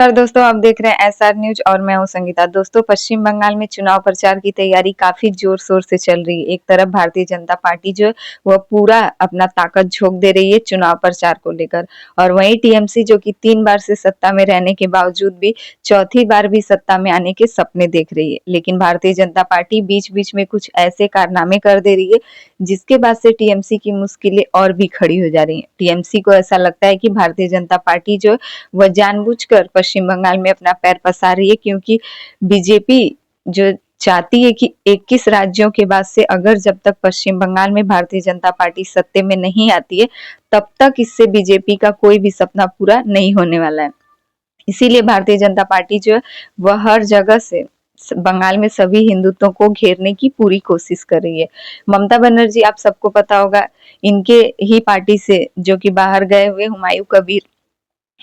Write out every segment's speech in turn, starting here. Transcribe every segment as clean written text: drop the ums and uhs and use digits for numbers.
नमस्कार दोस्तों, आप देख रहे हैं एसआर न्यूज और मैं हूं संगीता। दोस्तों, पश्चिम बंगाल में चुनाव प्रचार की तैयारी काफी जोर शोर से चल रही है। एक तरफ भारतीय जनता पार्टी जो वह पूरा अपना ताकत झोंक दे रही है चुनाव प्रचार को लेकर, और वहीं टीएमसी जो कि 3 बार से सत्ता में रहने के बावजूद भी चौथी बार भी सत्ता में आने के सपने देख रही है। लेकिन भारतीय जनता पार्टी बीच बीच में कुछ ऐसे कारनामे कर दे रही है जिसके बाद से टीएमसी की मुश्किलें और भी खड़ी हो जा रही है। टीएमसी को ऐसा लगता है कि भारतीय जनता पार्टी जो वह जानबूझकर पश्चिम बंगाल में अपना पैर पसार रही है, क्योंकि बीजेपी जो चाहती है कि 21 राज्यों के बाद से अगर जब तक पश्चिम बंगाल में भारतीय जनता पार्टी सत्ते में नहीं आती है तब तक इससे बीजेपी का कोई भी सपना पूरा नहीं होने वाला है। इसीलिए भारतीय जनता पार्टी जो है वह हर जगह से बंगाल में सभी हिंदुत्वों को घेरने की पूरी कोशिश कर रही है। ममता बनर्जी, आप सबको पता होगा, इनके ही पार्टी से जो कि बाहर गए हुए हुमायूं कबीर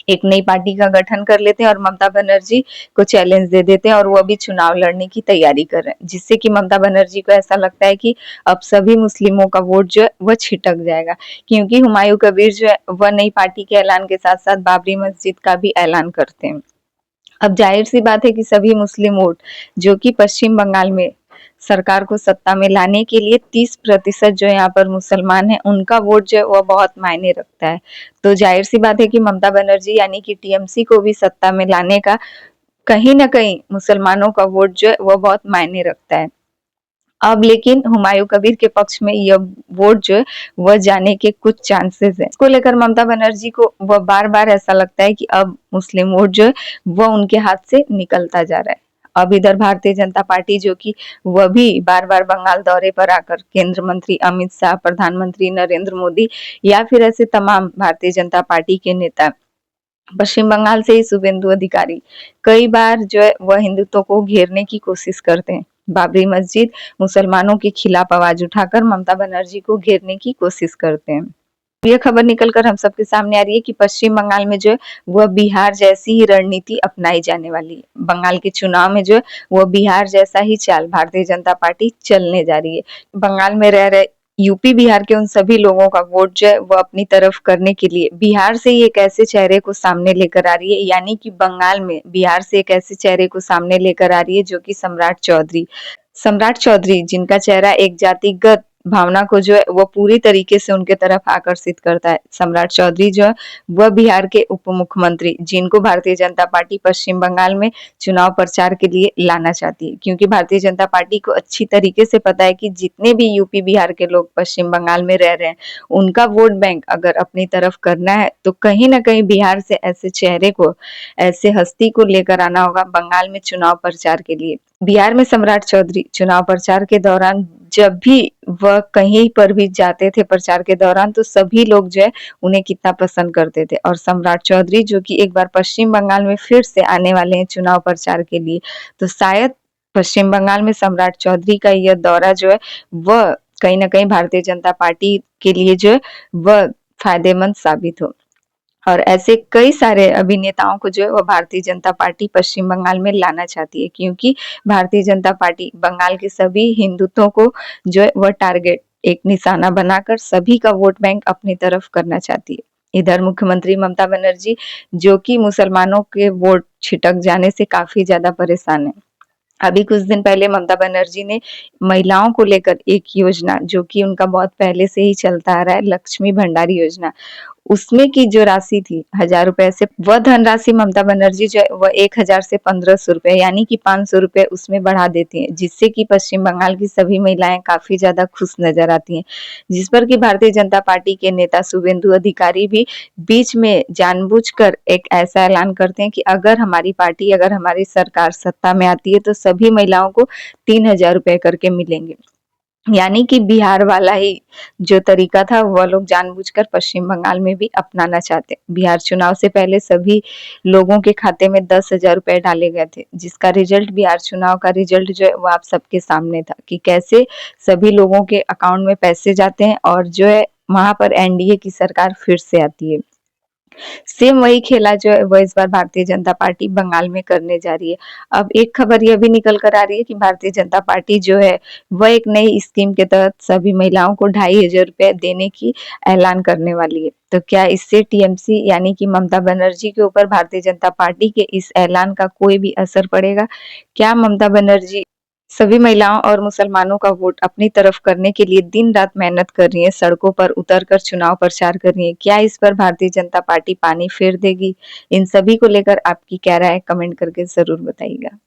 एक नई पार्टी का गठन कर लेते हैं और ममता बनर्जी को चैलेंज दे देते हैं और वो अभी चुनाव लड़ने की तैयारी कर रहे हैं, जिससे कि ममता बनर्जी को ऐसा लगता है कि अब सभी मुस्लिमों का वोट जो है वह छिटक जाएगा, क्योंकि हुमायूं कबीर जो है वह नई पार्टी के ऐलान के साथ साथ बाबरी मस्जिद का भी ऐलान करते हैं। अब जाहिर सी बात है कि सभी मुस्लिम वोट जो कि पश्चिम बंगाल में सरकार को सत्ता में लाने के लिए 30% जो यहाँ पर मुसलमान है उनका वोट जो है वह बहुत मायने रखता है। तो जाहिर सी बात है कि ममता बनर्जी यानी कि टीएमसी को भी सत्ता में लाने का कहीं ना कहीं मुसलमानों का वोट जो है वह बहुत मायने रखता है। अब लेकिन हुमायूं कबीर के पक्ष में यह वोट जो है वह जाने के कुछ चांसेस है। इसको लेकर ममता बनर्जी को वह बार बार ऐसा लगता है कि अब मुस्लिम वोट जो है वह उनके हाथ से निकलता जा रहा है। अब इधर भारतीय जनता पार्टी जो कि वह भी बार बार बंगाल दौरे पर आकर केंद्र मंत्री अमित शाह, प्रधानमंत्री नरेंद्र मोदी या फिर ऐसे तमाम भारतीय जनता पार्टी के नेता, पश्चिम बंगाल से ही शुभेंदु अधिकारी कई बार जो है वह हिंदुत्व को घेरने की कोशिश करते हैं। बाबरी मस्जिद मुसलमानों के खिलाफ आवाज उठाकर ममता बनर्जी को घेरने की कोशिश करते हैं। यह खबर निकलकर हम सबके सामने आ रही है कि पश्चिम बंगाल में जो है वह बिहार जैसी ही रणनीति अपनाई जाने वाली है। बंगाल के चुनाव में जो है वह बिहार जैसा ही चाल भारतीय जनता पार्टी चलने जा रही है। बंगाल में रह रहे यूपी बिहार के उन सभी लोगों का वोट जो है वो अपनी तरफ करने के लिए बिहार से ही एक ऐसे चेहरे को सामने लेकर आ रही है, यानी कि बंगाल में बिहार से एक ऐसे चेहरे को सामने लेकर आ रही है जो कि सम्राट चौधरी जिनका चेहरा एक जातिगत भावना को जो है वो पूरी तरीके से उनके तरफ आकर्षित करता है। सम्राट चौधरी जो है वह बिहार के उप मुख्यमंत्री जिनको भारतीय जनता पार्टी पश्चिम बंगाल में चुनाव प्रचार के लिए लाना चाहती है, क्योंकि भारतीय जनता पार्टी को अच्छी तरीके से पता है कि जितने भी यूपी बिहार के लोग पश्चिम बंगाल में रह रहे हैं उनका वोट बैंक अगर अपनी तरफ करना है तो कहीं ना कहीं बिहार से ऐसे चेहरे को, ऐसे हस्ती को लेकर आना होगा बंगाल में चुनाव प्रचार के लिए। बिहार में सम्राट चौधरी चुनाव प्रचार के दौरान जब भी वह कहीं पर भी जाते थे प्रचार के दौरान तो सभी लोग जो है उन्हें कितना पसंद करते थे। और सम्राट चौधरी जो कि एक बार पश्चिम बंगाल में फिर से आने वाले हैं चुनाव प्रचार के लिए, तो शायद पश्चिम बंगाल में सम्राट चौधरी का यह दौरा जो है वह कहीं ना कहीं भारतीय जनता पार्टी के लिए जो है वह फायदेमंद साबित हो। और ऐसे कई सारे अभिनेताओं को जो है वो भारतीय जनता पार्टी पश्चिम बंगाल में लाना चाहती है, क्योंकि भारतीय जनता पार्टी बंगाल के सभी हिंदुत्वों को जो है वह टारगेट एक निशाना बनाकर सभी का वोट बैंक अपनी तरफ करना चाहती है। इधर मुख्यमंत्री ममता बनर्जी जो कि मुसलमानों के वोट छिटक जाने से काफी ज्यादा परेशान है। अभी कुछ दिन पहले ममता बनर्जी ने महिलाओं को लेकर एक योजना जो कि उनका बहुत पहले से ही चलता आ रहा है, लक्ष्मी भंडारी योजना, उसमें की जो राशि थी 1,000 रुपए से वह धनराशि ममता बनर्जी जो है वह 1,000 से 1,500 रुपए यानी कि 500 रुपए उसमें बढ़ा देती हैं, जिससे कि पश्चिम बंगाल की सभी महिलाएं काफी ज्यादा खुश नजर आती हैं। जिस पर कि भारतीय जनता पार्टी के नेता शुभेंदु अधिकारी भी बीच में जानबूझकर एक ऐसा ऐलान करते हैं कि अगर हमारी पार्टी, अगर हमारी सरकार सत्ता में आती है तो सभी महिलाओं को 3,000 रुपए करके मिलेंगे। यानी कि बिहार वाला ही जो तरीका था वह लोग जानबूझकर पश्चिम बंगाल में भी अपनाना चाहते हैं। बिहार चुनाव से पहले सभी लोगों के खाते में 10,000 रुपए डाले गए थे, जिसका रिजल्ट, बिहार चुनाव का रिजल्ट जो है वो आप सबके सामने था कि कैसे सभी लोगों के अकाउंट में पैसे जाते हैं और जो है वहां पर एनडीए की सरकार फिर से आती है। सेम वही खेला जो है वो इस बार भारतीय जनता पार्टी बंगाल में करने जा रही है। अब एक खबर यह भी निकल कर आ रही है कि भारतीय जनता पार्टी जो है वह एक नई स्कीम के तहत सभी महिलाओं को 2500 रुपए देने की ऐलान करने वाली है। तो क्या इससे टीएमसी यानी कि ममता बनर्जी के ऊपर भारतीय जनता पार्टी के इस ऐलान का कोई भी असर पड़ेगा? क्या ममता बनर्जी सभी महिलाओं और मुसलमानों का वोट अपनी तरफ करने के लिए दिन-रात मेहनत कर रही हैं, सड़कों पर उतरकर चुनाव प्रचार कर रही हैं? क्या इस पर भारतीय जनता पार्टी पानी फेर देगी? इन सभी को लेकर आपकी क्या राय है? कमेंट करके ज़रूर बताइएगा।